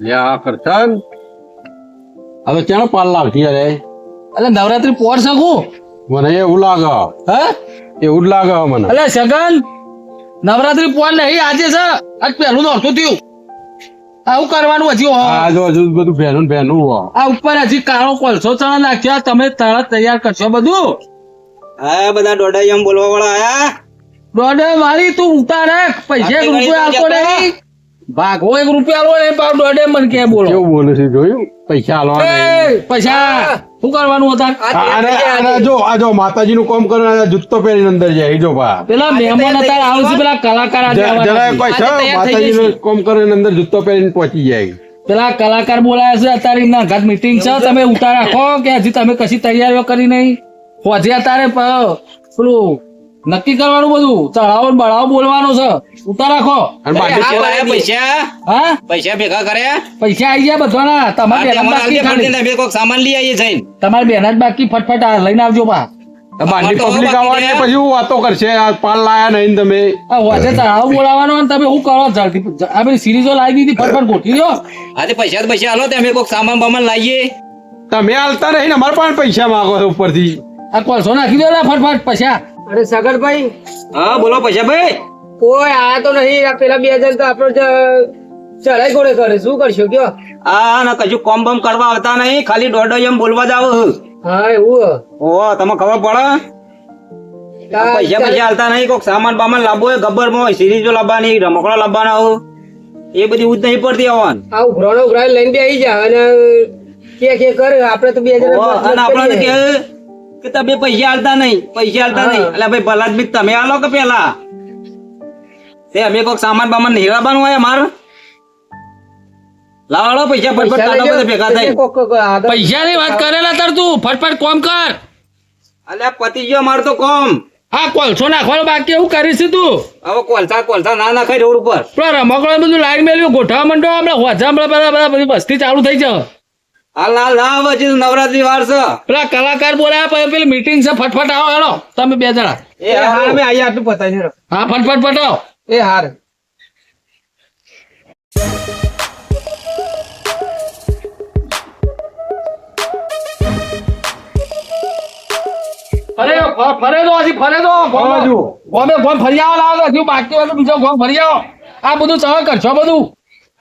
લ્યા કરશન હવે ક્યાં પાલ લાવતી અરે એટલે નવરાત્રી પોર શકું મને એવું લાગે હે એવું જ લાગે મને એટલે સગન નવરાત્રી પોર નહીં આજે છે આજ પહેલું નોરતું થયું આવું કરવાનું હજી આ જો હજુ બધું ભેનું ભેનું આ ઉપર હજી કાળો કોલસો ચણા નાખ્યા તમે તરત તૈયાર કરશો બધું હા બધા દોડાઈ બોલવા વાળા આયા દોડે મારી તું ઉતાર રાખ પૈસા એક રૂપિયા આપો નહીં ભાગો એક રૂપિયા આલો નહીં પાછું દોડે મને કે બોલો કેવું બોલે છે જોયું પૈસા આલવા એ, પૈસા શું કરવાનું હતા જો આ જો માતાજી નું કામ કરે જૂતો પહેરીને અંદર જાય જો ભા પેલા મહેમાન અત્યારે આવશે પેલા કલાકાર આજે જરા આવવાના કોઈ છે. છે આજે તૈયાર થઈ માતાજી જશે. નું કામ કરે અંદર જૂતો પહેરીને પહોંચી જાય પેલા કલાકાર બોલાયા છે અત્યારે એમના ઘાટ મીટિંગ છે તમે ઉતાર રાખો કે હજી તમે કશી તૈયારીઓ કરી નહીં હોજે અત્યારે પેલું નક્કી કરવાનું બધું ચઢાવો ને બઢાવો બોલવાનો છે ઉતાર રાખો અને અરે બાકી હા ભાઈ, પૈસા હા પૈસા ભેગા કર્યા પૈસા આવી ગયા બધાના તમારે બેન બાકી ખાલી. અમે કોઈક સામાન લઈ આવીએ જઈને તમારે બેન જ બાકી ફટફટ આ લઈને આવજો બા બાકી તો પબ્લિક બાકી આવવાની રહ્યા. પછી હું વાતો કરશે આ પાલ લાયા નહીં ને તમે આ હોજે ચઢાવો બોલાવાનો અને તમે શું કરો જલ્દી આ બધી સિરીઝો લાવી દીધી ફટફટ ગોઠવી દો આજે પૈસા તો પૈસા હાલો તે અમે કોઈક સામાન બામાન લાવીએ તમે હાલતા નહીં ને અમારા પાસે પૈસા માંગો છો ઉપરથી આ કોલસો નાખી દો ને ફટફટ પૈસા અરે સગનભાઈ હા બોલો પૈસા ભાઈ કોઈ આયા તો નહીં આ પેલા 2000 તો આપણો ચડાઈ ઘોડે કરે શું કરશો કયો આ ના કશું કોમ બમ કરવા આવતા નહીં ખાલી દોડો એમ બોલવા જાવ હા એવું ઓ તમને ખબર પડે પૈસા પૈસા હાલતા નહીં કોઈક સામાન બામાન લાવવો હોય ગબ્બર માં હોય સિરીઝો લાવવાની રમકડા લાવવાના હોય એ બધી ઉજ નહીં પડતી આવવાનું આ ઉઘરાણો ઉઘરાણ લઈને બે આવી જા અને કે કરે આપણે તો 2000 અને આપણે કે તમે પૈસા હાલતા નહીં એટલે ભાઈ ભલા જ બી તમે હાલો કે પેલા તે અમે કોઈક સામાન બામાન નહીં લાવવાનું હોય અમાર લાવો પૈસા ફટફટ કાઢો બધા ભેગા થઈ પૈસાની વાત કરેલા તાર તું ફટફટ કોમ કર અલ્યા પતી ગયો અમાર તો કોમ આ કોલસો નાખવાનું બાકી એવું કરીશું તું હવે કોલસા ના નાખાય રોડ ઉપર પેલા રમકડા બધું લાઈન મેલ્યું ગોઠવા માંડો હમણાં હોજા બધા બધી વસ્તી ચાલુ થઈ જાય હાલ ના હવે હજી નવરાત્રી વાર છે પેલા કલાકાર બોલાયા પછી પેલી મીટિંગ છે ફટફટ આવો હેલો તમે બે જણા એ હારું. અમે આયા આટલું પતાવી દે. હા ફટફટ પટાવો એ હાર ફરે દો હજી ફરે દો બાજુ. ગોમે ગોમ ફરી આવો લાવો હજુ બાકી હોય તો બીજો ગોમ ફરી આવો આ બધું તમે કરશો બધું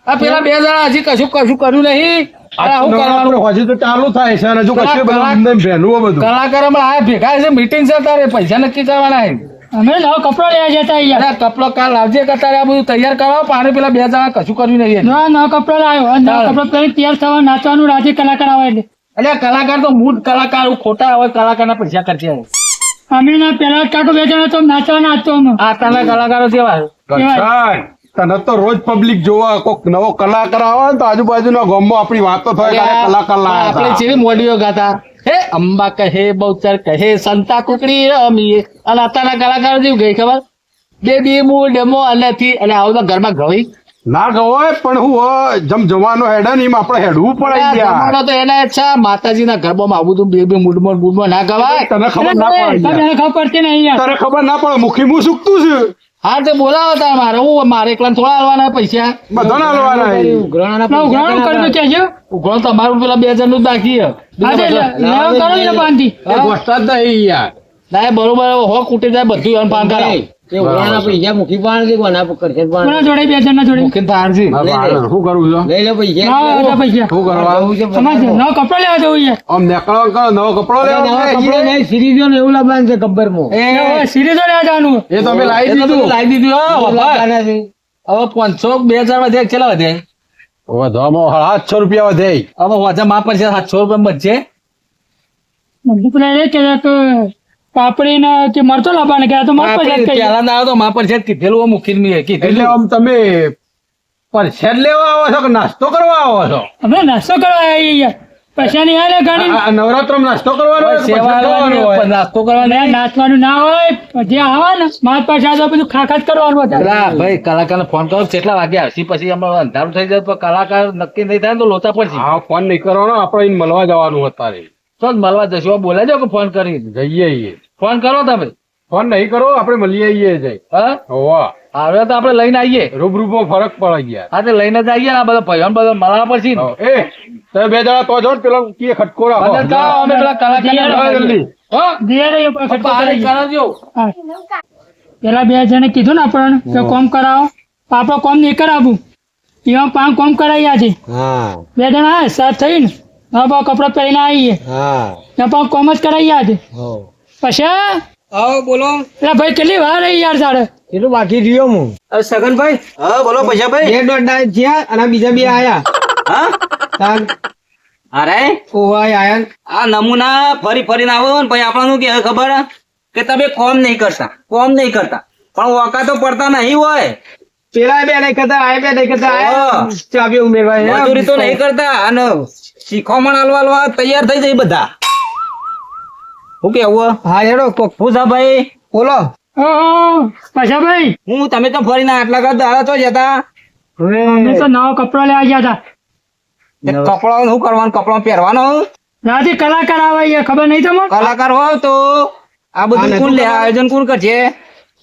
આ પેલા બે જણા હજી કશું કર્યું નહીં આ શું કરવાનું હજી તો ચાલુ થાય છે અને હજુ કશું બધું અંદર ભેનું હોય બધું કલાકાર હમણાં આ ભેગા છે મીટિંગ છે તારે પૈસા નક્કી કરવાના છે અમે નવો કપડો લેવા જતા અરે કપડો કાલ લાવજે કે તારે આ બધું તૈયાર કરવા પાણી પેલા બે જણા કશું કર્યું નહીં નવો કપડો લાવ્યો નવો કપડો પહેરી તૈયાર થવા નાચવાનું રાજ્ય કલાકાર આવે એટલે એટલે કલાકાર તો મૂળ કલાકાર ખોટા હોય કલાકારના પૈસા કરશે અમે ના પેલા કાકો બે જણા તો નાચવા નાચતો અમે આ તાના કલાકારો કેવા કરશન, તને તો રોજ પબ્લિક જોવા કોક નવો કલાકાર આવે ને તો આજુબાજુના ગામમાં આપણી વાતો થાય કે આ કલાકાર લાયા આપણે હતા. જેવી મોડીઓ ગાતા હે અંબા કહે બહુચર કહે સંતા કુકડી રમીએ અને અત્યારના કલાકારો જેવું ગઈ ખબર બેબી મૂળ ડેમો અનેથી અને આવું તો ઘરમાં ગઈ ના ગવાય પણ હું જમ જવાનો હેડે ને એમ આપણે હેડવું પડે યાર. જમાનો તો એના અચ્છા માતાજીના ગરબામાં આવું બધું બેબી મૂડમાં ના ગવાય તને ખબર ના પડે યાર. તમને ખબર પડતી નહીં યાર તને ખબર ના પડે મુખી મું સુકતું છે હા તે બોલાવો તાર મારે એકલા થોડા હાલવાના પૈસા બધાને હાલવાના છે. ઉઘરાણું કરજો કેજો ઉઘરો તમારું પેલા 2000 નું જ બાકી છે આજે લેવા કરો ને બાંધી એ ગોઠતા જ નહીં યાર. ના એ બરોબર હો કુટી જાય બધું એમ પાન કરાવ પૈસા મૂકી પાણ કે કોના કરશે કોના જોડે બે જણના જોડે મુખીન પાન છે શું કરું છું લઈ લે પૈસા ના હતા પૈસા શું કરવા સમાજ નવો કપડો લેવા જવું યાર આમ નીકળવા કરો નવો કપડો લેવા સિરીઝો ને એવું લાવવાનું છે ગબ્બર માં સિરીઝો લેવા જવાનું એ તો અમે લાવી દીધું લાવી દીધું હો બાપા. હવે 500 2000 વધે કેટલા વધે વધવામાં 700 રૂપિયા વધે હવે હોજા માં પર છે 700 રૂપિયા બચશે મને પેલા એ કહેતા કે પાપડી ના કે મરચો લાવવાને કહેતા તો મરચો જ કહીએ. પેલા ના તો માં પર છે કીધેલું મુખીન મી એટલે કીધેલું આમ તમે પરસેદ લેવા આવો છો કે નાસ્તો કરવા આવો છો અમે નાસ્તો કરવા આવીએ યાર પૈસા નહીં હાલે ગાડી આ નવરાત્રમાં નાસ્તો કરવાનો હોય કે સેવા પરસેદ ખાવાનો કરવાની, હોય? નાસ્તો કરવાનો નાચવાનું ના હોય જે આવે ને મારા પાસે આ તો બધું ખાખા જ કરવાનું હતું પેલા ભાઈ કલાકારને ફોન કરો કેટલા વાગે આવશે પછી અમારે અંધારું થઈ જાય તો કલાકાર નક્કી નહીં થાય ને તો લોચા પડશે હા ફોન નહીં કરવાનો આપણે એને મળવા જવાનું અત્યારે તો જ મળવા જશો બોલાય જાવ કે ફોન કરી જઈએ ફોન કરો તમે ફોન નહીં કરો આપણે મળીએ જઈ હા હોવા હવે તો આપણે લઈને આવીએ. રૂબરૂમાં ફરક પડે યાર. હા તે લઈને જ આવીએ ને આ બધા ભાઈઓ બધા મળવા પછી ને. એ તમે બે જણા તો જો ને પેલા કે ખટકો રાખો. મદદ કરો, અમે પેલા કલાકારને જાઓ જલ્દી. હો? દિયે રહ્યો પણ ખર્ચો પપ્પા, હારે કરાવી. કરાવજો. હા. પેલા બે જણે કીધું ને આપણને કે કોમ કરાવો પાપા કોમ નહીં કરાવું એમાં પાંચ કોમ કરાવ્યા છે. બે જણા હા સાથ થઈને હા બા કપડા પહેરીને આવીએ ત્યાં પાંચ કોમ જ કરાવ્યા છે. પછી આવો બોલો એટલે ભાઈ કેટલી વાર રહી યાર તારે કેટલું બાકી રહ્યો હું સગનભાઈ હા બોલો પૈસાભાઈ. 1.5 જ્યાં અને બીજા બે આયા હા અરે ઓવાય આયા આ નમૂના ફરી ફરીને આવો ને પછી આપણને કે ખબર કે તમે કોમ નહીં કરતા પણ વાકા તો પડતા નહીં હોય. પેલા બે નહીં કરતા આયા બે નહીં કરતા હા. આયા ચાબી ઉમેરવા મજૂરી તો નહીં કરતા અને શીખવામણ આલવા તૈયાર થઈ જાય બધા. શું કેવું હા હેડો કોક હું છે ભાઈ? બોલો ઓહો પાછા ભાઈ હું તમે તો ફરીને આટલા કર દાડા તો જતા અમે તો નવા કપડા લેવા ગયા હતા. કપડા શું કરવાનું? કપડા પહેરવાનો રાતે કલાકાર આવે યાર ખબર નહીં તમને કલાકાર હોવ તો આ બધું કોણ લે આયોજન કોણ કરશે?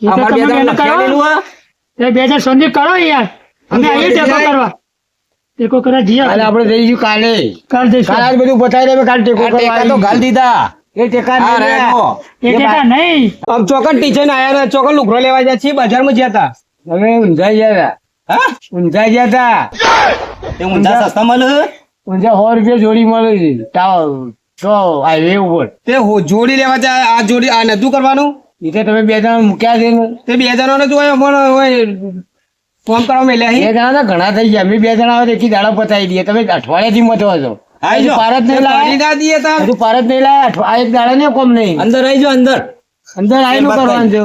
તો અમારે બે તમે જણા મહેનત કરો. લખેલું હે. એ બે હજાર સંદીપ કરો યાર અમે આવીએ ટેકો કરવા ટેકો કરવા જઈએ કાલે આપણે જઈશું કાલે કાલ જઈશું કાલે આજ બધું બતાવી દે કાલે ટેકો આ ટેકા તો ગાલ દીધા. એ ટેકા આ નહીં લે. રેડો. એ ટેકા નહીં આમ ચોકન ટીચર આયા ને ચોકન લુગડો લેવા ગયા છીએ બજારમાં ગયા હતા અમે ઊંઝા ગયા હા? ઊંઝા ગયા હતા તે ઊંધા સસ્તા મળે? ઊંઝા 100 રૂપિયા જોડી મળે છે તો હાઈવે ઉપર તે જોડી લેવા જાય આ જોડી આ નતું કરવાનું એ તો તમે બે જણા મૂક્યા છે ને તે બે જણા ને તો ફોન કરવા મેલ્યા બે જણા તો ઘણા થઈ ગયા અમે બે જણા આવે એકી દાડા પતાવી દઈએ તમે અઠવાડિયાથી મતો છો આઈ પારત નહીં લાયા હજુ પારત નહીં લાયા આ એક દાડા ને કોમ નહીં અંદર આવી જાઓ અંદર. અંદર આવીને કરવાનું છે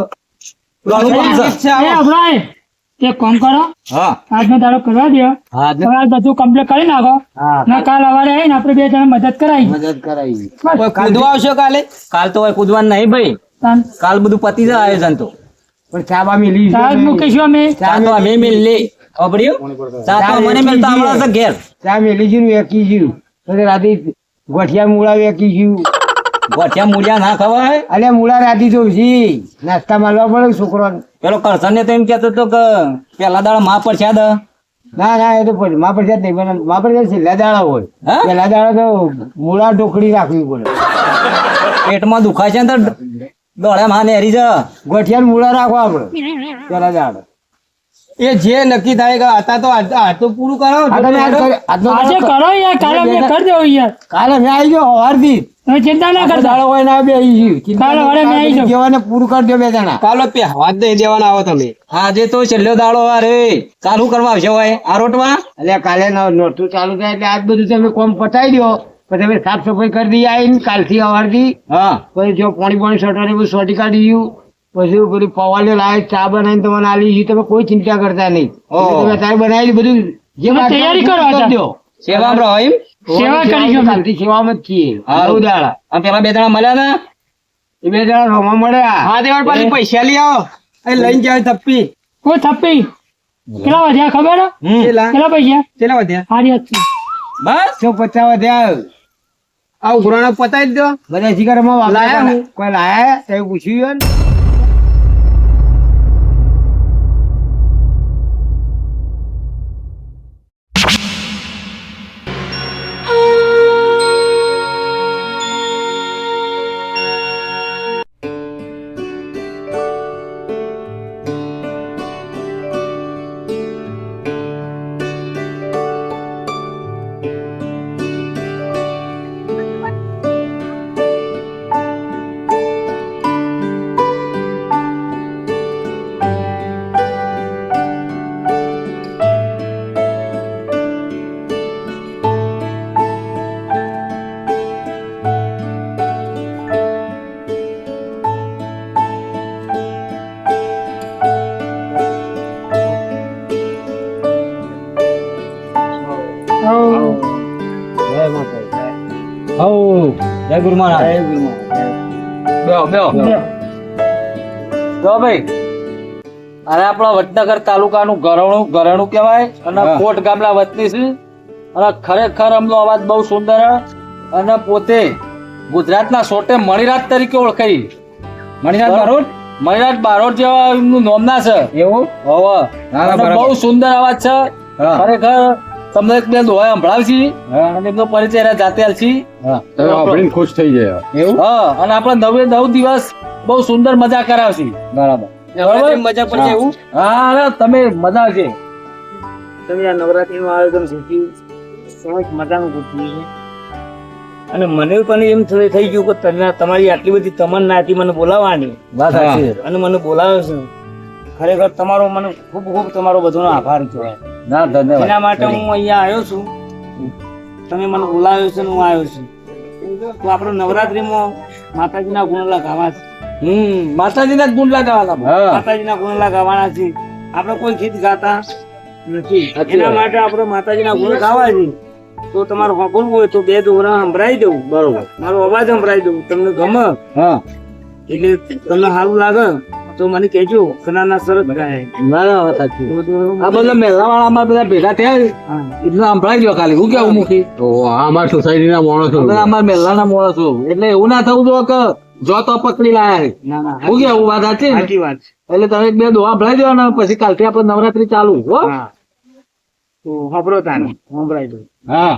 એ અભરાય એક કામ કરો હા આજનો દાડો કરવા દો હા હવે આ બધું કમ્પ્લીટ કરી નાખો હા ને કાલ સવારે આવીને આપણે બે જણા મદદ કરાવી મદદ કરાવી બસ. કૂદવા આવશો કાલે કાલ તો હવે કૂદવાનું નહીં ભાઈ. તાન. કાલ બધું પતી જાય આયોજન તો. પણ ચા બા મિલી સાહેબ મૂકીશું અમે ચા તો અમે મિલી અબડ્યું ચા તો મને મિલતા આવડે છે ઘેર. ચા મેલી છું વેકી છું પછી રાતે ગોઠિયા મૂળા વેકી છું ગોઠિયા મૂળિયા ના ખવાય. અલે મૂળા રાતી તો છી નાસ્તા મારવા પડે છોકરો પેલો કરસન ને તો એમ કેતો હતો કે પેલા દાડા માં પર છે ના ના એ તો પછી મા પર નહીં પણ મા પર છેલ્લા દાડા હોય હા? પેલા દાડા તો મૂળા ઢોકળી રાખવી પડે પેટમાં દુખાય છે ને તો દોડે માં નેરી છે. ગોઠિયા મૂળા રાખવા આપડે પેલા દાડા એ જે નક્કી થાય કે હતા તો આ તો પૂરું કરો આજે કરો યાર કાલે અમે કરી દેવું યાર કાલે મેં આવી ગયો હવારથી તમે ચિંતા ના કરતા દાડો હોય ને આ બે આવી ગયું કાલે વડે મેં આવી જાઉં. જેવાને પૂરું કરી દો બે જણા કાલો વાત દઈ દેવાના આવો તમે આજે તો છેલ્લો દાડો અરે ચાલુ કરવા આવશે હોય આ રોટવા. એટલે કાલે નોટું ચાલુ થાય એટલે આજ બધું તમે કોમ પતાવી દો પછી તમે સાફ સફાઈ કરી દઈએ આવીને કાલથી સવારથી હા પછી જો પાણી સટવાને બધું સોટી કાઢી ગયું પછી પેલી પવાલે લાવે ચા બનાવીને તમને આલી છે તમે કોઈ ચિંતા કરતા નહીં ઓહો. તમે તારે બનાવી બધું જે તમે બાકી તૈયારી હોય કરો એ કરી હતા. દો. સેવામાં રહો એમ. સેવા કરીશું અમે. કાલથી સેવામાં જ છીએ હારું. 9 દાડા અને પેલા બે જણા મળ્યા ને એ બે જણા રોમાં મળ્યા હા તે પાછી પૈસા લઈ આવો એ લઈને જાય થપ્પી કોઈ થપ્પી કેટલા વધ્યા ખબર હે? કેટલા પૈસા કેટલા વધ્યા સારી વાત છે. બસ 150 વધ્યા આ ઉઘરાણો પતાવી દો બધા શિકારમાં લાયા કોઈ લાયા તે પૂછ્યું ને જય ગુરુ મહારાજ. બેહો બેહો જો ભાઈ અરે આપણા વડનગર તાલુકાનું ઘરેણું કહેવાય અને કોટ ગામના વતની છે અને ખરેખર અમનો અવાજ બહુ સુંદર છે અને પોતે ગુજરાતના સોટે મણિરાજ તરીકે ઓળખાય. મણિરાજ મારું મણિરાજ બારોટ જેવા એમનું નામ ના છે એવું હવે ના, અને બરાબર. બહુ સુંદર અવાજ છે હા. ખરેખર તમને એક બે દોહા સંભળાવશી અને એમનો પરિચય એના જાતે આલશી તમે સાંભળીને ખુશ થઈ જાય એવું હા અને આપણે 9 દિવસ બહુ સુંદર મજા કરાવશી બરાબર બરાબર? મજા પડશે એવું હા અરે તમે મજા આવશે તમે આ નવરાત્રીનું આયોજન ગોઠવ્યું સરસ મજાનું ગોઠવ્યું છે અને મને પણ એમ થઈ ગયું કે તમારી આટલી બધી તમન્ના હતી મને બોલાવવાની વાત સાચી છે. અને મને બોલાવ્યો છે ખરેખર તમારો મને ખૂબ ખૂબ તમારો બધાનો આભાર કહેવાય ના ધન્યવાદ એના માટે હું અહીંયા આવ્યો છું તમે મને બોલાવ્યો છે ને હું આવ્યો છું તો આપણે નવરાત્રીમાં માતાજીના ગુણલા ગાવા છે માતાજીના જ ગુણ લગાવવાના હા માતાજીના ગુણલા ગાવાના છે આપણે કોઈ ગીત ગાતા નથી સાચી એના વાત. માટે આપણે માતાજીના ગુણ ગાવા છે તો તમારું હોકું હોય તો 2 દોરા સંભળાઈ દઉં બરોબર મારો અવાજ સંભળાઈ દઉં તમને ગમે હા એટલે તમને સારું લાગે તો મને કહેજો કે ના ના સરસ ગાય ના ના વાત સાચી તો આ બધા મહેલાવાળામાં બધા ભેગા થયા હા. એટલે સંભળાઈ દો ખાલી હું કેવું મૂકી તો આ અમારા સોસાયટીના માણસો બધા અમારા મહેલાના માણસો એટલે એવું ના થવું જોઈએ કે જો તો પકડી લાયા ના ના હું કેવું વાત સાચી ને? સાચી વાત છે. એટલે તમે એક બે દોહા સંભળાઈ દો ને પછી કાલથી આપણે નવરાત્રી ચાલુ હો હા તો સાંભળો તાને સંભળાઈ દઉં હા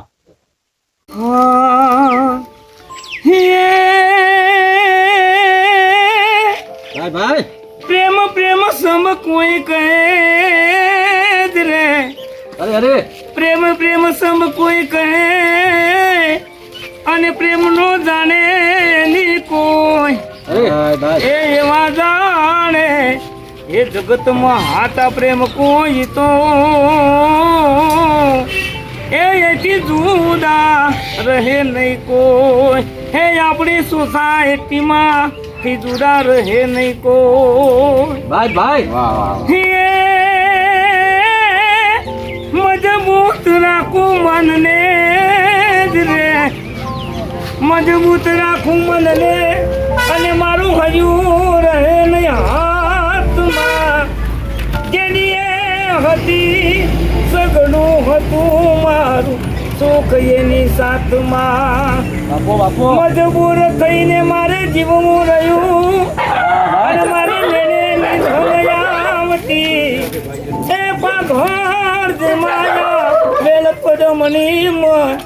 ભાઈ ભાઈ પ્રેમ પ્રેમ સમ કોઈ કહે જ રે અરે અરે પ્રેમ પ્રેમ સમ કોઈ કહે અને પ્રેમ નો જાણે ની કોઈ અરે ભાઈ એ એવા જાણે એ જગતમાં હાતા પ્રેમ કોઈ તો એથી જુદા રહે નહીં કોઈ હે આપણી સોસાયટીમાં થી જુદા રહે નહીં કોઈ ભાઈ ભાઈ વાહ વાહ હે મજબૂત રાખું મનને જ રે મજબૂત રાખું મનને અને મારું હજુ રહે નહીં હાથમાં જેની એ હતી સગડું હતું મારું સુખ એની સાથમાં બાપો બાપો મજબૂર થઈને મારે જીવવું રહ્યું અને મારી મેળેની ધનયાવતી એ પાઘર જે માયા વેલ પડમણી મન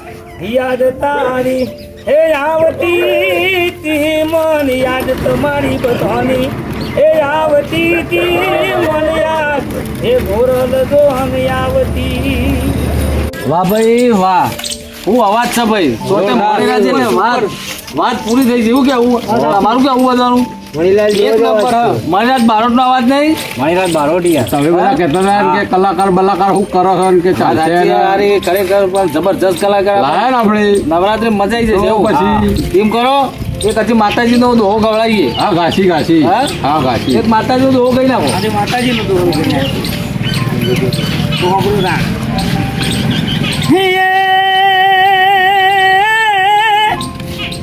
યાદ તારી એ આવતી તી મન યાદ તમારી બધાની એ આવતી તી મન યાદ એ ગોરલ દોહન આવતી વાહ ભાઈ વાહ હું અવાજ છે ભાઈ તો તે મોરેલા છે ને વાત પૂરી થઈ ગઈ એવું કેવું તમારું કેવું બધાનું મણિરાજ બારોટ નો અવાજ નહીં મણિરાજ બારોટિયા તમે બધા કહેતા હતા કે કલાકાર બલાકાર શું કરો છો ને કે ચાલશે ને? અરે ખરેખર પણ જબરજસ્ત કલાકાર લાયા ને આપણે નવરાત્રી મજા આવી જશે તો એવું પછી? એમ કરો એક હજી માતાજી નો દોહો ગવડાવીએ હા ઘાસી ઘાસી હા? હા ઘાસી એક માતાજી નો દોહો ગઈ નાખો આજે માતાજીનું દોરું છે તો આપણું રાખ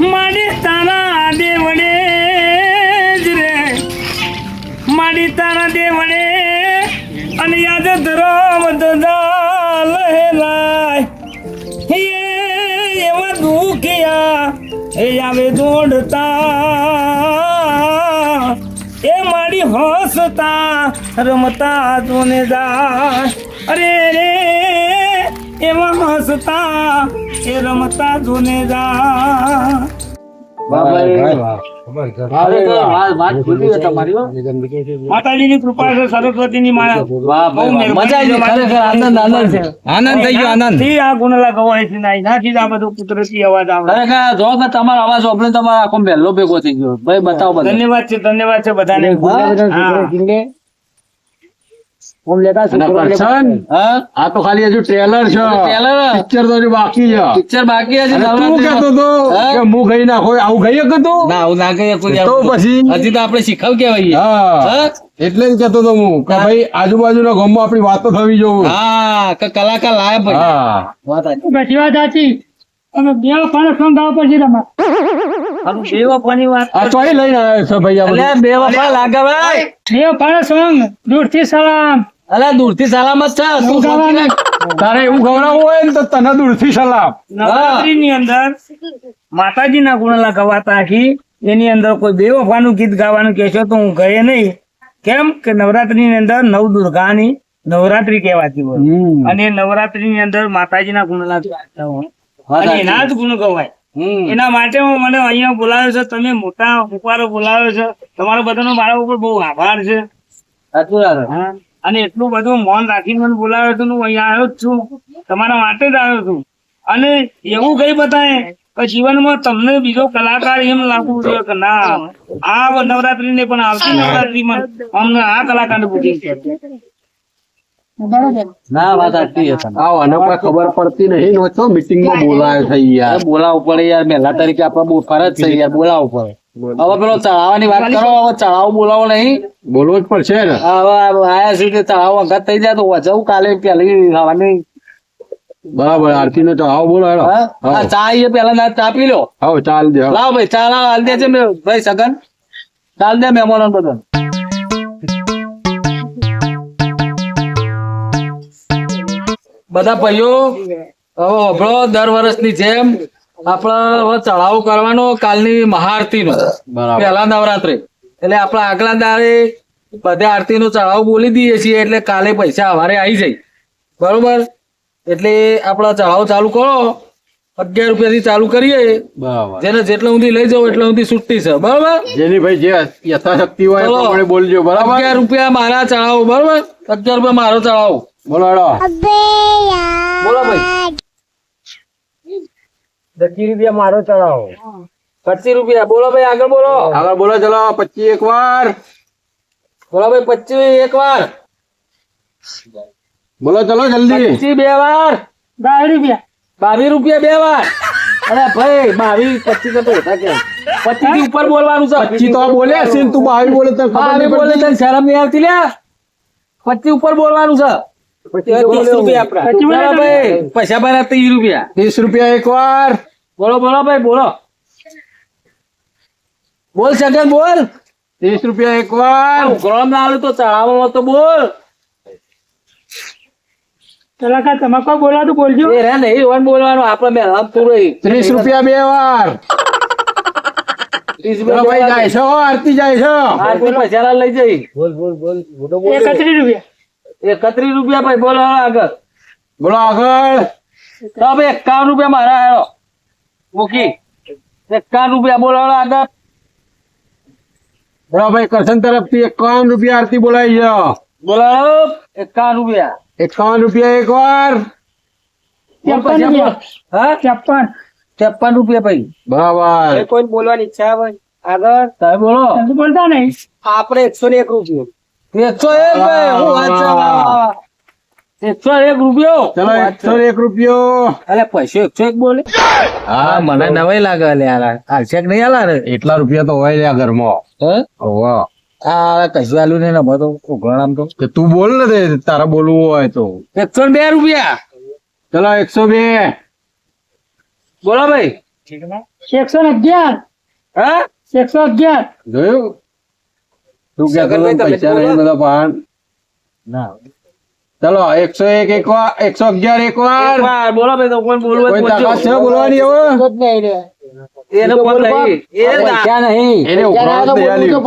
મારી તારા દેવડે જ રે મારી તારા દેવડે અને યાદ ધરમ દદા લહેરાય હે એવા દુખિયા એ આવે દોડતા એ મારી હસતા રમતા જોને જાય અરે રે એમાં હસતા એ રમતા જોને જાય વાહ ભાઈ ખરેખર વાત ખુલી છે તમારી હો. માતાજીની કૃપા છે સરસ્વતીની માળા વાહ ભાઈ વાહ. મજા આવી ગઈ ખરેખર આનંદ આનંદ છે આનંદ થઈ ગયો આનંદ થી આ ગુણલા ગવાય છે નાઈ નાથી આ બધું કુદરતી અવાજ આવે ખરેખર જો કે તમારો અવાજ સાંભળીને તમારો આખો પહેલો ભેગો થઈ ગયો ભાઈ બતાવો બધા ધન્યવાદ છે બધાને હા. અને કરશન, હા આ તો ખાલી હજુ ટ્રેલર છે trailer. પિક્ચર તો હજુ બાકી છે પિક્ચર બાકી હશે અને તું નવરાત્રીમાં. કહેતો તો હા? કે હું ગઈ નાખો આવું ગઈ શકે તું ના આવું ના કહીએ કોઈ તો પછી? હજી તો આપણે શીખવ કેવાય હા હા? એટલે જ કહેતો તો હું કે ભાઈ આજુબાજુના ગામમાં આપણી વાતો થવી જોવું હા કે કલાકાર લાયા ભાઈ હા વાત સાચી. બધી વાત સાચી અમે બે પાડો સોંગ ગાવા પડશે તમારે બેવફાની વાત આ ચોઈ લઈને આવ્યો છે ભાઈ આ બધું? અલ્યા બે વફા લાગે ભાઈ બે પાડો સોંગ દૂરથી સલામ અલ્યા દૂરથી સલામત છે તું ગાવાનું. તારે એવું ખવડાવવું હોય ને તો તને દૂરથી સલામ નવરાત્રીની અંદર માતાજીના ગુણલા ગવાતા હી એની અંદર કોઈ બેવફાનું ગીત ગાવાનું કહેશો તો હું ગયે નહીં. કેમ કે નવરાત્રીની અંદર નવ દુર્ગાની નવરાત્રી કહેવાતી હોય અને નવરાત્રીની અંદર માતાજીના ગુણગાન ગાતા હોય અને એના જ ગુણ ગવાય. એના માટે હું મને અહીંયા બોલાવ્યો છે, તમે મોટા ઉપારો બોલાવ્યો છે, તમારો બધાનો મારા ઉપર બહુ આભાર છે. હા. અને એટલું બધું મૌન રાખીને મને બોલાવ્યો હતો, હું અહીંયા આવ્યો જ છું, તમારા માટે જ આવ્યો છું. અને એવું કઈ બતાવે કે જીવનમાં તમને બીજો કલાકાર એમ લાગવું જોઈએ કે ના આ નવરાત્રી ને પણ આવતી નવરાત્રીમાં અમને આ કલાકારને બુકિંગ છે. ના વાત સાચી છે તમારી. આવો આને કોઈ ખબર પડતી નહીં નો તો મીટિંગ માં બોલાયો છે યાર. અરે બોલાવવું પડે યાર, મહેલા તરીકે આપણે બહુ ફરજ છે યાર, બોલાવવું પડે. હવે પેલો ચઢાવવાની વાત કરો, હવે ચઢાવ બોલાવો નહીં. બોલવું જ પડશે ને. હવે આયા છે કે ચઢાવ અંગાત થઈ જાય તો વજવું કાલે પેલી ખાવાની. બરાબર આરતી નો ચઢાવ બોલો હેડો. હા? આ ચા એ પેલા ના ચા પી લો. આવો ચાલ દે. લાવ ભાઈ ચા લાવ, હાલ દે છે ભાઈ સગન, ચાલ દે મહેમાનો બધા. બધા ભાઈઓ હવે હોભળો, દર વર્ષની જેમ આપણે હવે ચઢાવો કરવાનો કાલની મહાઆરતી નો બરાબર. પહેલા નવરાત્રી એટલે આપણે આગલા દાડે બધે આરતી નો ચઢાવો બોલી દઈએ છીએ એટલે કાલે પૈસા અમારે આવી જાય. બરોબર? એટલે આપડા ચઢાવો ચાલુ કરો, 11 રૂપિયાથી ચાલુ કરીએ. બરાબર. જેને જેટલા સુધી લઈ જાવ એટલા સુધી છૂટી છે. બરોબર? જેની ભાઈ જે યથાશક્તિ હોય એ ચલો. પ્રમાણે બોલજો. બરાબર. 11 રૂપિયા મારા ચઢાવો. બરોબર? 11 રૂપિયા મારો ચઢાવો. બોલો હેડો. બોલો ભાઈ. 10 રૂપિયા મારો ચડાવો. 25 રૂપિયા. બોલો ભાઈ, આગળ બોલો. આગળ બોલો ચલો 25 એક વાર. બોલો ભાઈ, 25 એક વાર. બોલો ચલો જલ્દી. 25 બે વાર. 22 રૂપિયા. 22 રૂપિયા બે વાર. અરે ભાઈ 22 25 તો હોતા કેમ? 25 થી ઉપર બોલવાનું છે. 25 તો આ બોલ્યા છે ને તું 22 બોલે તો ખબર બાવી નહીં બોલે પડતી. તને શરમ નહીં આવતી લ્યા? 25 ઉપર બોલવાનું છે. 30 રૂપિયા આપણા. 25 બોલો ભાઈ, પૈસા ભર્યા 30 રૂપિયા. 30 રૂપિયા એક વાર. બોલો બોલો ભાઈ, બોલો. બોલ સગન, બોલ. 30 રૂપિયા એક વાર. ઉઘરાણ ના આલું તો ચઢાવવામાં તો બોલ. કલાકાર તમે કોઈ બોલાતું બોલજો. એ રે નહીં હોય બોલવાનું, આપણે મહેનત પૂરી. 30 રૂપિયા બે વાર. 30 ચલો ભાઈ જાય છો, આરતી જાય છો. આરતી પૈસા લઈ જઈ. 31 રૂપિયા. 31 રૂપિયા ભાઈ, બોલો આગળ. બોલો આગળ. તો ભાઈ 51 રૂપિયા મારા હેરો મૂકી. 51 રૂપિયા, બોલો આગળ. બોલો ભાઈ કરશન તરફથી 51 રૂપિયા આરતી બોલાવી છે. બોલો 51 રૂપિયા. 51 રૂપિયા એક વાર. બોલ પૈસા બોલ. હા 53. 53 રૂપિયા ભાઈ. બરાબર. કોઈ બોલવાની ઈચ્છા હોય આગળ તમે બોલો. તમે બોલતા નહીં. આપણે 101 રૂપિયો. 101 ભાઈ, હું વાત છે, વાહ, વાહ, વાહ. 101 રૂપિયો. ચલો 101 રૂપિયો. અલે પૈસો 101 બોલે. હા મને નવાઈ લાગે અલે યાર. હાલશે કે નહીં હાલા રે? એટલા રૂપિયા તો હોય લ્યા ઘરમાં. હે? વાહ. આ કશું આલું નહીં ને અમે તો ઉઘરાણ આમ તો. તે તું બોલ ને તે તારે બોલવું હોય તો. 102 રૂપિયા. ચલો 102. બોલો ભાઈ. 111. હા 111. જોયું તું કે પૈસા નહીં બધા પાન. ના ચલો 101 એક વાર. 111 એક વાર. વાર બોલો ભાઈ, તો કોઈ બોલવું કોઈ હોય તો તાકાત છે બોલજો. બોલવાની હવે? એને ફોન થઈ. એ પૈસા નહીં. એને ઉઘરાણું જ નહીં આલ્યું.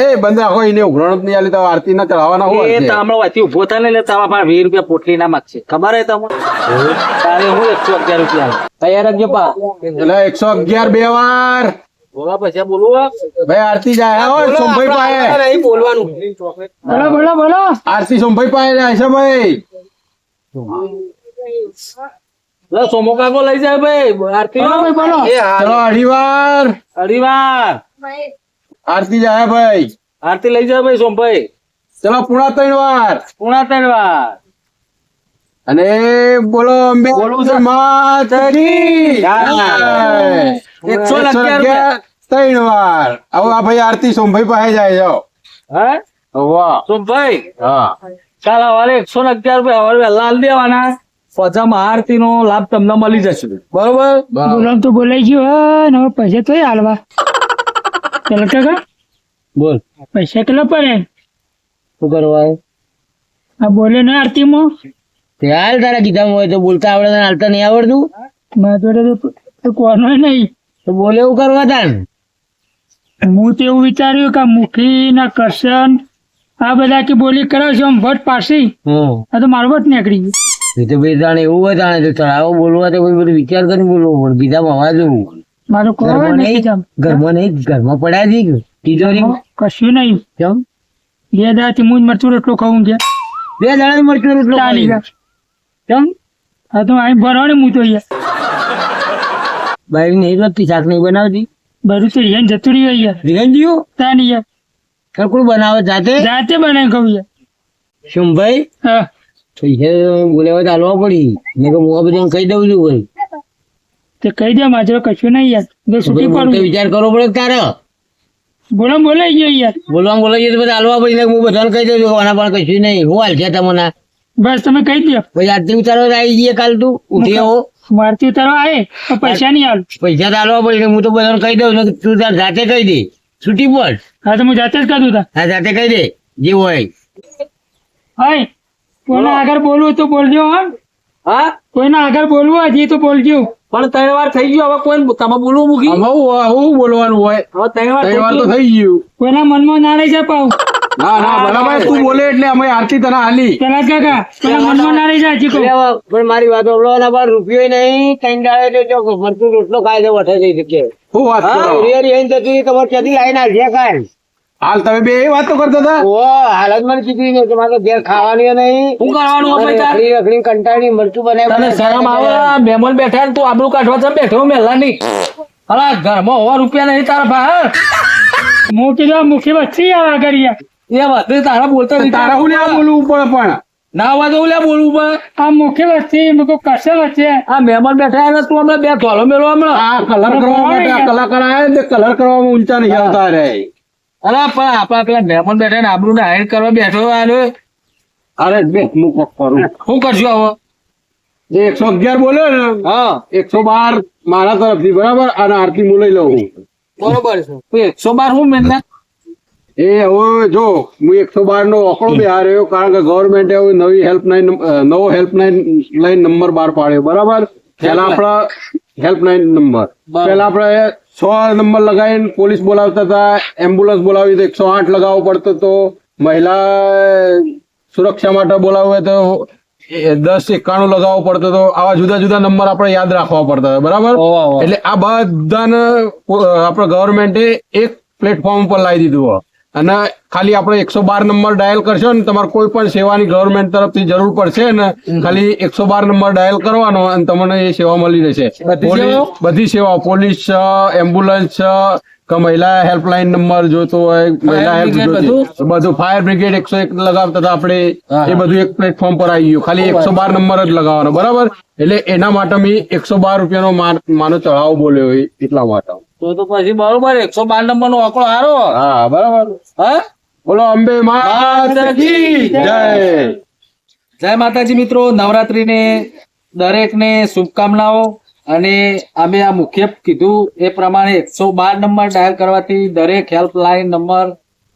એ બંધ રાખો, એને ઉઘરાણું જ નહીં આલ્યું તો આરતી ના ચડાવવાના એ હોય તો હમણાં વાંચી ઉભો થાય ને એટલે તમારા પાસે 20 રૂપિયા પોટલી ના માગશે. ખબર હે તમને? તારે હું 111 રૂપિયા તૈયાર રાખજો પા. એટલે 111 બે વાર. બોલો પૈસા બોલવું હે? ભાઈ આરતી જાય હો સોમભાઈ પાસે. નહીં બોલવાનું. બોલો બોલો બોલો. આરતી સોમભાઈ પાસે જાય છે ભાઈ. લે સોમો કાકો લઈ જાય ભાઈ આરતી બોલો ભાઈ બોલો. ચલો અઢી વાર. અઢી વાર. આરતી જાય ભાઈ. આરતી લઈ જાય ભાઈ સોમભાઈ. ચલો પૂણા 3 વાર. પૂણા 3 વાર. અને બોલો અંબે બોલવું છે. માતની. હા. 111 રૂપિયા. 3 વાર. હવે આ ભાઈ આરતી સોમભાઈ પાસે જાય છે. હે વાહ. સોમભાઈ હા. કાલ સવારે 111 રૂપિયા સવારે વહેલા આલી દેવાના. પછી આરતી નો લાભ તમને મળી જશે. બરોબર? બરાબર. બોલવાનું તો બોલાઈ ગયું હે, ને હવે પૈસા તો હાલવા. ચાલો કાકા બોલ પૈસા કેટલા પડે? શું કરવા? આ બોલે ને આરતીમાં હાલ તારા કીધા હોય તો બોલતા આવડે તને હાલતા નહીં આવડતું મારા જોડે તો કોનો નહીં. તો બોલે એવું કરવા તાન. હું તો એવું વિચાર્યું કે મુખી ના કરશન આ બધા કે બોલી કરે છે આમ વટ પાસી આ તો મારો વટ નીકળી ગયું. એ તો ભાઈ જાણે એવું હોય જાણે તો ચડાવો બોલવા તો બધું વિચાર કરીને બોલવું પડે. બીજામાં અવાજ એવું મારો કોઈ ઘરમાં નથી નહીં જામ. ઘરમાં પડ્યા છે તિજોરી કશું નહીં. કેમ 2 દાડાથી હું જ મરચું રોટલો ખાવું ગયા 2 દાડા મરચું રોટલો ચાલી ખાઈ. ગયા. કેમ આ તો અહીં ભરવાને હું તો યાર બાઈ નહીં રોટલી શાક નહીં બનાવતી બધું તો રિયાન જતું રહ્યું યાર ધીરંજીઓ ત્યાં યાર કકડું બનાવે જાતે જાતે બનાવી ખાવું યાર. શું ભાઈ હા બોલાવા ચાલવા પડી મેં કહું હું બધું કહી દઉં છું ભાઈ તે કહી દે માજરો કશું નહીં યાર જો છૂટી મોટો પડું વિચાર કરવો પડે તારે બોલાઈ ગયો યાર. બોલવા બોલાવીએ તો બધા હાલવા પડી હું બધાને કહી દઉં છું આના પણ કશું નહીં હું હાલ છે તમને બસ તમે કહી દો. પછી આજથી ઉતારવા આવી જઈએ કાલ તું ઉઠી આવો મારતી ઉતારવા આવે તો પૈસા નહીં આલું. પૈસા તો હાલવા પડી હું તો બધાને કહી દઉં છું તું તાર જાતે કહી દે છૂટી પડ હા તો હું જાતે જ કરું તા. હા જાતે કહી દે જે હોય હાય કોઈના આગળ બોલવું તો બોલજો. હા હા કોઈના આગળ બોલવું હજી તો બોલજો. પણ 3 વાર થઈ ગયું હવે કોઈ તમે બોલવું મૂકી આમાં હું બોલવાનું હોય હવે 3 વાર થઈ તહેવાર તો ગયું. થઈ ગયું. કોઈના મનમાં ના રહી જાય પાઉં. ના બરાબર તું બોલે એટલે અમે આરતી તને હાલી. પેલા કાકા કોઈના મનમાં ના રહી જાય હજી કહું. પણ મારી વાત ઓળવાના પર રૂપિયો નહીં કઈ દાડે તો જો મરચું રોટલો ખાય તો વઠે જઈ શકીએ શું વાત કરો? તમારે ક્યાંથી લાઈને આવ્યા કાંઈ હાલ તમે બે એ વાતો કરતા હતા. ઓ હાલત મને કીધી નહીં તમારે તો ઘેર ખાવાની નહીં શું કરવાનું હવે તાર? રખડી રખડી કંટાળી મરચું તને બનાવી શરમ આવે મહેમાન બેઠા ને તું આબરૂ કાઢવા ચમ બેઠો મેલા નહીં અલા ઘરમાં હોવા રૂપિયા નહીં તારા ભાઈ હું કીધું આ મુખી વચ્ચે યાર આગળ યાર. એ વાત તારા બોલતો નહીં. તારા હું લ્યા બોલવું પડે પણ ના હોય તો લ્યા બોલવું પડે. આ મુખી વચ્ચે મેં કહું કશે વચ્ચે આ મહેમાન બેઠા ને તું હમણાં 2 ધોલો મેળવા હમણાં આ કલર કરવા માટે આ કલાકાર આયા ને તે કલર કરવામાં ઊંચા નહીં આવતા રે. અલા પણ આપડા પેલા મહેમાન બેઠા ને આબરૂ ને હાઈર કરવા બેઠો આને અરે બે હું કોક કરું. શું કરશું હવે? જે 111 બોલ્યો ને હા 112 મારા તરફથી બરાબર અને આરતી હું લઈ લઉં. બરોબર છે 112 હું મેં એ હવે જો હું 112 નો આંકડો બહાર આવ્યો કારણ કે ગવર્મેન્ટે હવે નવો હેલ્પલાઇન નંબર બહાર પાડ્યો બરાબર. પેલા આપડા હેલ્પલાઇન નંબર પેલા આપણે 100 નંબર લગાવીને પોલીસ બોલાવતા હતા, એમ્બ્યુલન્સ બોલાવી તો 108 લગાવવો પડતો હતો, મહિલા સુરક્ષા માટે બોલાવવું તો 1091 લગાવવો પડતો હતો. આવા જુદા જુદા નંબર આપણે યાદ રાખવા પડતા હતા બરાબર. એટલે આ બધાને આપણે ગવર્મેન્ટે એક પ્લેટફોર્મ ઉપર લાવી દીધું હોય અને ખાલી આપણે 112 નંબર ડાયલ કરશો ને તમારે કોઈ પણ સેવાની ગવર્મેન્ટ તરફથી જરૂર પડશે ને ખાલી 112 નંબર ડાયલ કરવાનો અને તમને એ સેવા મળી રહેશે. બધી સેવાઓ પોલીસ છે, એમ્બ્યુલન્સ છે કે મહિલા હેલ્પલાઇન નંબર જોતો હોય, મહિલા હેલ્પ જોતી બધું, ફાયર બ્રિગેડ 101 લગાવતા હતા આપણે એ બધું એક પ્લેટફોર્મ પર આવી ગયું. ખાલી 112 નંબર જ લગાવવાનો બરાબર. એટલે એના માટે મેં 112 રૂપિયાનો માનો ચઢાવો બોલ્યો એટલા માટે. તો પછી બરોબર 112 નંબર નો આંકડો હારો. હા બરાબર. હા બોલો અંબે માતા કી જય. જય માતાજી મિત્રો, નવરાત્રીને દરેકને શુભકામનાઓ. અને અમે આ મુખ્ય કીધું એ પ્રમાણે 112 નંબર ડાયલ કરવાથી દરેક હેલ્પલાઇન નંબર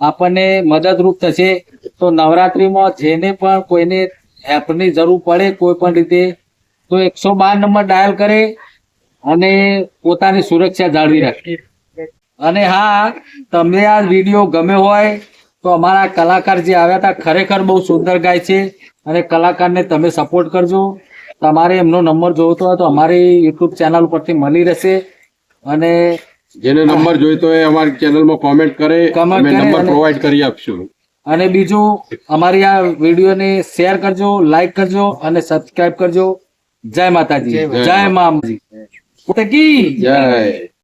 આપણને મદદરૂપ થશે. તો નવરાત્રીમાં જેને પણ કોઈને હેલ્પની જરૂર પડે કોઈ પણ રીતે તો 112 નંબર ડાયલ કરે અને પોતાની સુરક્ષા જાળવી રાખે. અને હા, તમને આ વિડીયો ગમ્યો હોય તો અમારા કલાકાર જે આવ્યા હતા ખરેખર બહુ સુંદર ગાય છે અને કલાકારને તમે સપોર્ટ કરજો. તમારે એમનો નંબર જોઈતો હોય તો અમારી યુટ્યુબ ચેનલ પરથી મળી રહેશે. અને જેને નંબર જોઈતો હોય અમારી ચેનલમાં કોમેન્ટ કરે, અમે નંબર પ્રોવાઈડ કરી આપશું. અને બીજું અમારી આ વિડીયોને શેર કરજો, લાઈક કરજો અને સબસ્ક્રાઇબ કરજો. જય માતાજી, જય મામજી. જય.